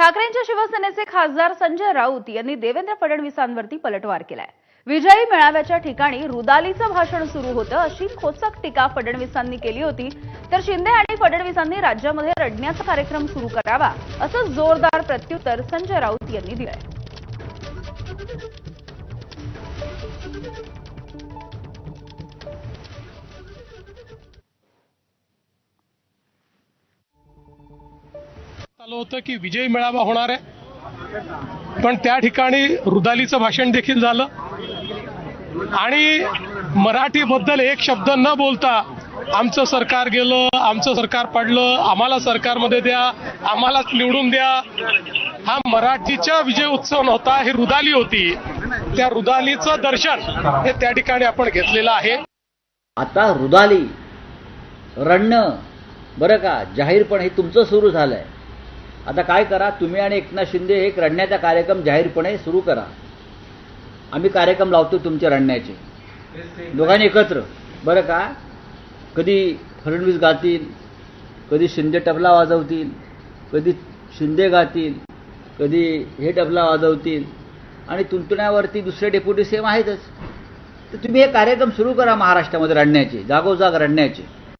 ठाकरेंच्या शिवसेनेचे खासदार संजय राऊत यांनी देवेंद्र फडणवीसांवरती पलटवार केलाय। विजयी मेळाव्याच्या ठिकाणी रुदालीचं भाषण सुरू होतं अशी खोचक टीका फडणवीसांनी केली होती। तर शिंदे आणि फडणवीसांनी राज्यामध्ये रडण्याचा कार्यक्रम सुरू करावा असं जोरदार प्रत्युत्तर संजय राऊत यांनी दिलंय। आलं होतं की विजय मेळावा होणार आहे, पण त्या ठिकाणी रुदालीचं भाषण देखील झालं आणि मराठीबद्दल एक शब्द न बोलता आमचं सरकार गेलं, आमचं सरकार पडलं, आम्हाला सरकारमध्ये द्या, आम्हालाच निवडून द्या, हा मराठीचा विजय उत्सव नव्हता, ही रुदाली होती। त्या रुदालीचं दर्शन हे त्या ठिकाणी आपण घेतलेलं आहे। आता रुदाली रडणं बरं का जाहीरपणे हे तुमचं सुरू झालंय। आता काय करा, तुम्ही आणि एकनाथ शिंदे एक रडण्याचा कार्यक्रम जाहीरपणे सुरू करा। आम्ही कार्यक्रम लावतो तुमचे रडण्याचे, दोघांनी एकत्र बरं का। कधी फडणवीस गातील, कधी शिंदे तबला वाजवतील, कधी शिंदे गातील, कधी हे तबला वाजवतील आणि तुंतण्यावरती दुसरे डेप्युटी सीएम आहेतच। तर तुम्ही हे कार्यक्रम सुरू करा महाराष्ट्रामध्ये रडण्याचे, जागोजाग रडण्याचे।